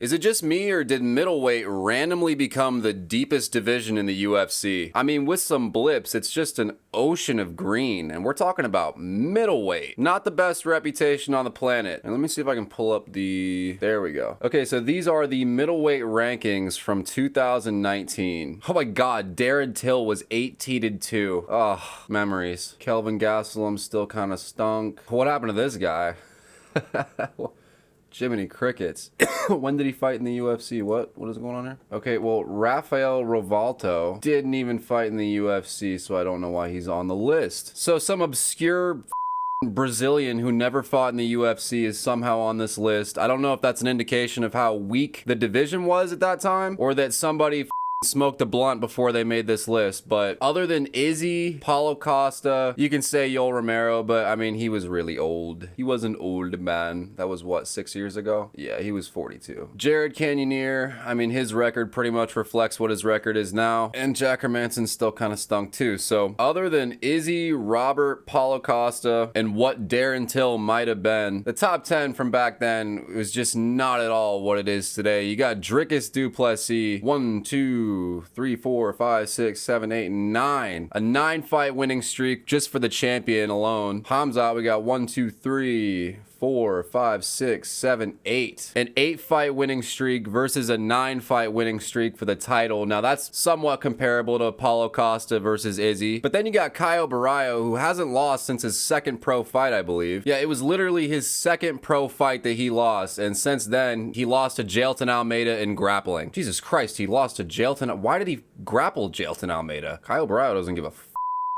Is it just me, or did middleweight randomly become the deepest division in the UFC? I mean, with some blips, it's just an ocean of green, and we're talking about middleweight. Not the best reputation on the planet. And let me see if I can pull up the... There we go. Okay, so these are the middleweight rankings from 2019. Oh my god, Darren Till was 18-2. Ugh, memories. Kelvin Gastelum still kind of stunk. What happened to this guy? Jiminy Crickets. When did he fight in the UFC? What is going on here? Okay, well, Rafael Rovalto didn't even fight in the UFC, so I don't know why he's on the list. So some obscure Brazilian who never fought in the UFC is somehow on this list. I don't know if that's an indication of how weak the division was at that time, or that somebody smoked a blunt before they made this list. But other than Izzy, Paulo Costa, you can say Yoel Romero, but I mean, he was really old. He was an old man. That was what, 6 years ago? Yeah, he was 42. Jared Cannonier, I mean, his record pretty much reflects what his record is now. And Jack Hermansson still kind of stunk too. So other than Izzy, Robert, Paulo Costa, and what Darren Till might have been, the top 10 from back then was just not at all what it is today. You got Dricus du Plessis, 1, 2, 3, 4, 5, 6, 7, 8, 9. A 9-fight winning streak just for the champion alone. Hamzat, we got 1, 2, 3, 4, 5, 6, 7, 8. An 8-fight winning streak versus a 9-fight winning streak for the title. Now that's somewhat comparable to Paulo Costa versus Izzy. But then you got Caio Baralho, who hasn't lost since his second pro fight, I believe. Yeah, it was literally his second pro fight that he lost. And since then, he lost to Jailton Almeida in grappling. Jesus Christ, he lost to Jailton. Why did he grapple Jailton Almeida? Caio Baralho doesn't give a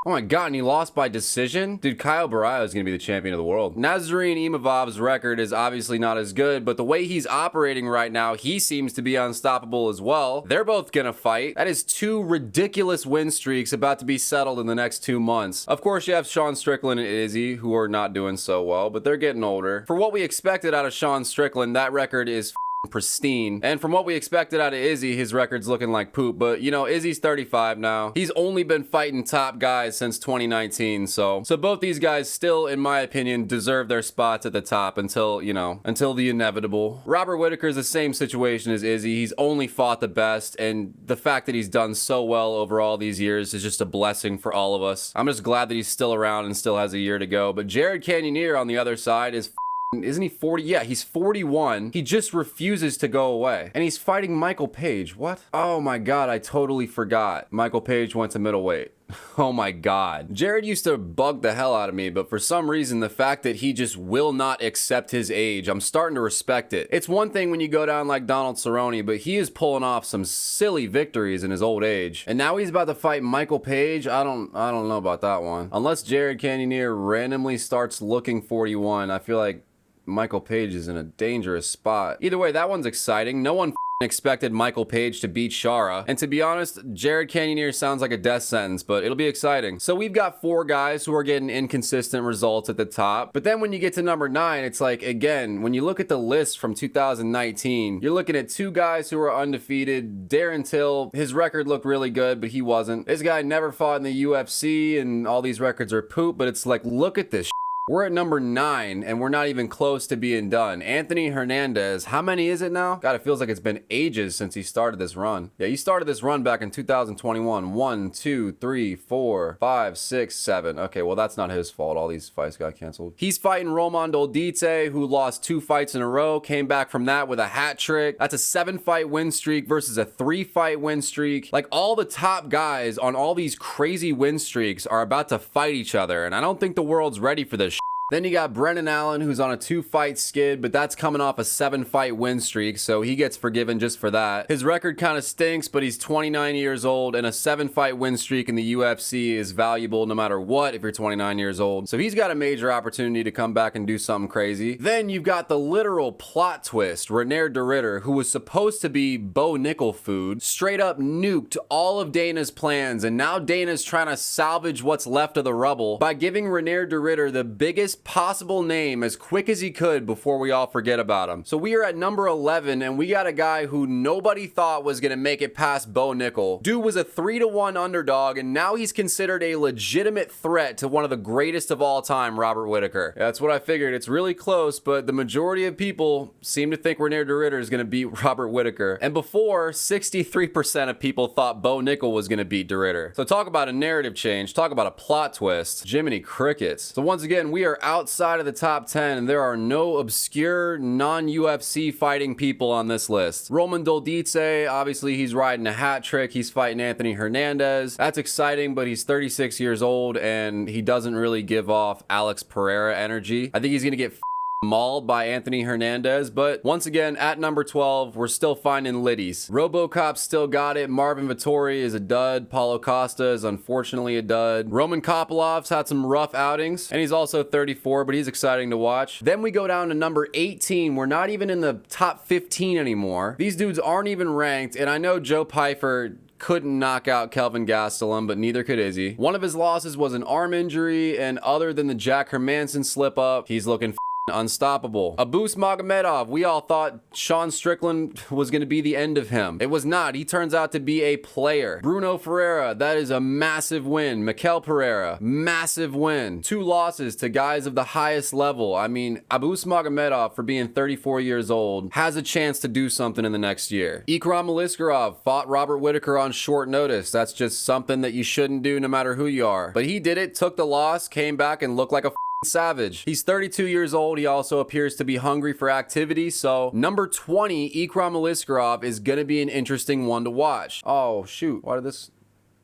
oh my god, and he lost by decision? Dude, Caio Baralho is going to be the champion of the world. Nazarene Imavov's record is obviously not as good, but the way he's operating right now, he seems to be unstoppable as well. They're both going to fight. That is 2 ridiculous win streaks about to be settled in the next 2 months. Of course, you have Sean Strickland and Izzy, who are not doing so well, but they're getting older. For what we expected out of Sean Strickland, that record is pristine. And from what we expected out of Izzy, his record's looking like poop. But, you know, Izzy's 35 now. He's only been fighting top guys since 2019. So both these guys still, in my opinion, deserve their spots at the top until, you know, until the inevitable. Robert Whittaker's the same situation as Izzy. He's only fought the best. And the fact that he's done so well over all these years is just a blessing for all of us. I'm just glad that he's still around and still has a year to go. But Jared Cannonier on the other side is isn't he 40? Yeah, he's 41. He just refuses to go away. And he's fighting Michael Page. What? Oh my god, I totally forgot. Michael Page went to middleweight. Oh my god. Jared used to bug the hell out of me, but for some reason, the fact that he just will not accept his age, I'm starting to respect it. It's one thing when you go down like Donald Cerrone, but he is pulling off some silly victories in his old age. And now he's about to fight Michael Page. I don't know about that one. Unless Jared Cannonier randomly starts looking 41, I feel like Michael Page is in a dangerous spot. Either way, that one's exciting. No one expected Michael Page to beat Shara. And to be honest, Jared Cannonier sounds like a death sentence, but it'll be exciting. So we've got 4 guys who are getting inconsistent results at the top. But then when you get to number 9, it's like, again, when you look at the list from 2019, you're looking at 2 guys who are undefeated. Darren Till, his record looked really good, but he wasn't. This guy never fought in the UFC, and all these records are poop, but it's like, look at this. We're at number 9, and we're not even close to being done. Anthony Hernandez, how many is it now? God, it feels like it's been ages since he started this run. Yeah, he started this run back in 2021. 1, 2, 3, 4, 5, 6, 7. Okay, well, that's not his fault. All these fights got canceled. He's fighting Roman Dolidze, who lost 2 fights in a row, came back from that with a hat trick. That's a 7-fight win streak versus a 3-fight win streak. Like, all the top guys on all these crazy win streaks are about to fight each other, and I don't think the world's ready for this. Then you got Brendan Allen, who's on a 2-fight skid, but that's coming off a 7-fight win streak, so he gets forgiven just for that. His record kind of stinks, but he's 29 years old, and a 7-fight win streak in the UFC is valuable no matter what if you're 29 years old. So he's got a major opportunity to come back and do something crazy. Then you've got the literal plot twist. Reinier de Ridder, who was supposed to be Bo Nickel food, straight up nuked all of Dana's plans, and now Dana's trying to salvage what's left of the rubble by giving Reinier de Ridder the biggest possible name as quick as he could before we all forget about him. So we are at number 11, and we got a guy who nobody thought was gonna make it past Bo Nickel. Dude was a 3-1 underdog, and now he's considered a legitimate threat to one of the greatest of all time, Robert Whittaker. That's what I figured. It's really close, but the majority of people seem to think Reinier de Ridder is gonna beat Robert Whittaker. And before, 63% of people thought Bo Nickel was gonna beat de Ridder. So talk about a narrative change, talk about a plot twist. Jiminy Crickets. So once again, we are outside of the top 10, and there are no obscure non-UFC fighting people on this list. Roman Doldice, obviously he's riding a hat trick. He's fighting Anthony Hernandez. That's exciting, but he's 36 years old, and he doesn't really give off Alex Pereira energy. I think he's gonna get mauled by Anthony Hernandez, but once again, at number 12, we're still finding liddies. RoboCop still got it. Marvin Vettori is a dud. Paulo Costa is unfortunately a dud. Roman Kopolov's had some rough outings, and he's also 34, but he's exciting to watch. Then we go down to number 18. We're not even in the top 15 anymore. These dudes aren't even ranked, and I know Joe Pyfer couldn't knock out Kelvin Gastelum, but neither could Izzy. One of his losses was an arm injury, and other than the Jack Hermanson slip up, he's looking unstoppable. Abus Magomedov, we all thought Sean Strickland was going to be the end of him. It was not. He turns out to be a player. Bruno Ferreira, that is a massive win. Mikel Pereira, massive win. 2 losses to guys of the highest level. I mean, Abus Magomedov, for being 34 years old, has a chance to do something in the next year. Ikram Aliskerov fought Robert Whittaker on short notice. That's just something that you shouldn't do no matter who you are. But he did it, took the loss, came back and looked like a savage. He's 32 years old. He also appears to be hungry for activity. So number 20, Ikram Aliskerov, is going to be an interesting one to watch. Oh, shoot. Why did this...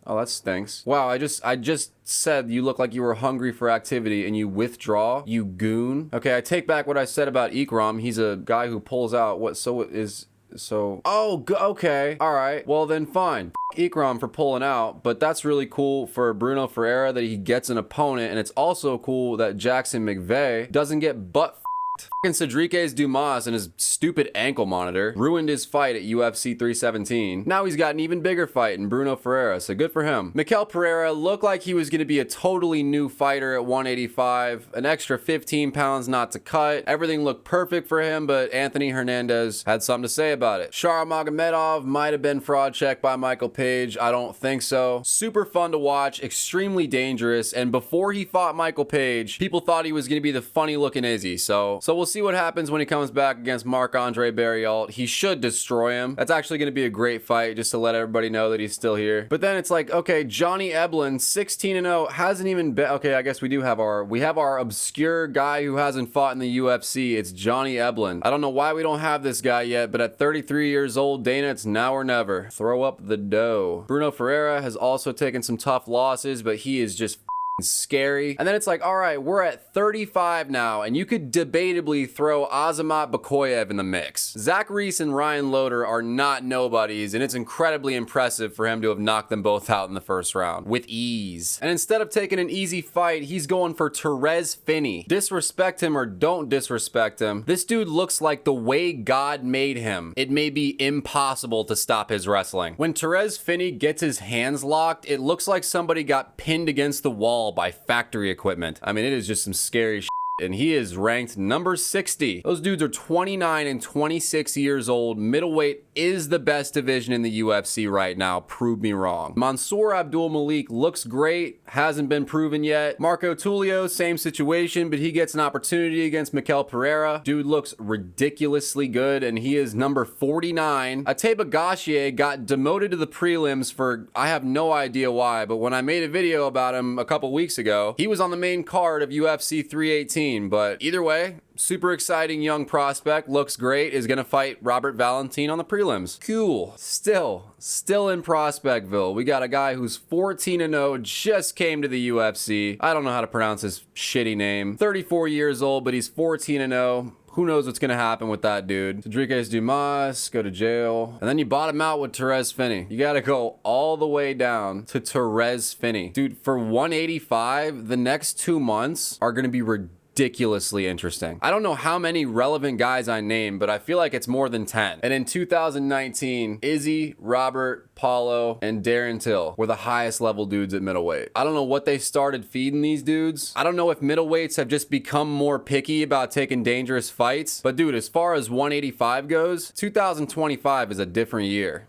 Oh, that stinks. Wow, I just said you look like you were hungry for activity and you withdraw, you goon. Okay, I take back what I said about Ikram. He's a guy who pulls out what okay. All right. Well, then fine. Ikram for pulling out, but that's really cool for Bruno Ferreira that he gets an opponent, and it's also cool that Jackson McVeigh doesn't get butt fucking Cedriques Dumas and his stupid ankle monitor ruined his fight at UFC 317. Now he's got an even bigger fight in Bruno Ferreira, so good for him. Mikel Pereira looked like he was going to be a totally new fighter at 185, an extra 15 pounds not to cut. Everything looked perfect for him, but Anthony Hernandez had something to say about it. Shara Magomedov might have been fraud checked by Michael Page. I don't think so. Super fun to watch, extremely dangerous, and before he fought Michael Page, people thought he was going to be the funny looking Izzy, so we'll see what happens when he comes back against Marc-Andre Barriault. He should destroy him. That's actually going to be a great fight, just to let everybody know that he's still here. But then it's like, okay, Johnny Eblen, 16-0, hasn't even been... Okay, I guess we have our obscure guy who hasn't fought in the UFC. It's Johnny Eblen. I don't know why we don't have this guy yet, but at 33 years old, Dana, it's now or never. Throw up the dough. Bruno Ferreira has also taken some tough losses, but he is just scary. And then it's like, all right, we're at 35 now, and you could debatably throw Azamat Bakoyev in the mix. Zach Reese and Ryan Loder are not nobodies, and it's incredibly impressive for him to have knocked them both out in the first round with ease. And instead of taking an easy fight, he's going for Therese Finney. Disrespect him or don't disrespect him, this dude looks like the way God made him. It may be impossible to stop his wrestling. When Therese Finney gets his hands locked, it looks like somebody got pinned against the wall by factory equipment. I mean, it is just some scary shit. And he is ranked number 60. Those dudes are 29 and 26 years old. Middleweight is the best division in the UFC right now. Prove me wrong. Mansour Abdul Malik looks great. Hasn't been proven yet. Marco Tulio, same situation, but he gets an opportunity against Mikel Pereira. Dude looks ridiculously good, and he is number 49. Ateba Gauthier got demoted to the prelims for, I have no idea why, but when I made a video about him a couple weeks ago, he was on the main card of UFC 318. But either way, super exciting young prospect, looks great, is gonna fight Robert Valentin on the prelims. Cool. Still in Prospectville, we got a guy who's 14-0, just came to the UFC. I don't know how to pronounce his shitty name. 34 years old, but he's 14-0. Who knows what's going to happen with that dude? Cedriques Dumas, go to jail. And then you bottom out with Therese Finney. You got to go all the way down to Therese Finney. Dude, for 185, the next 2 months are going to be ridiculous. ridiculously interesting. I don't know how many relevant guys I named, but I feel like it's more than 10. And in 2019, Izzy, Robert, Paulo, and Darren Till were the highest level dudes at middleweight. I don't know what they started feeding these dudes. I don't know if middleweights have just become more picky about taking dangerous fights, but dude, as far as 185 goes, 2025 is a different year.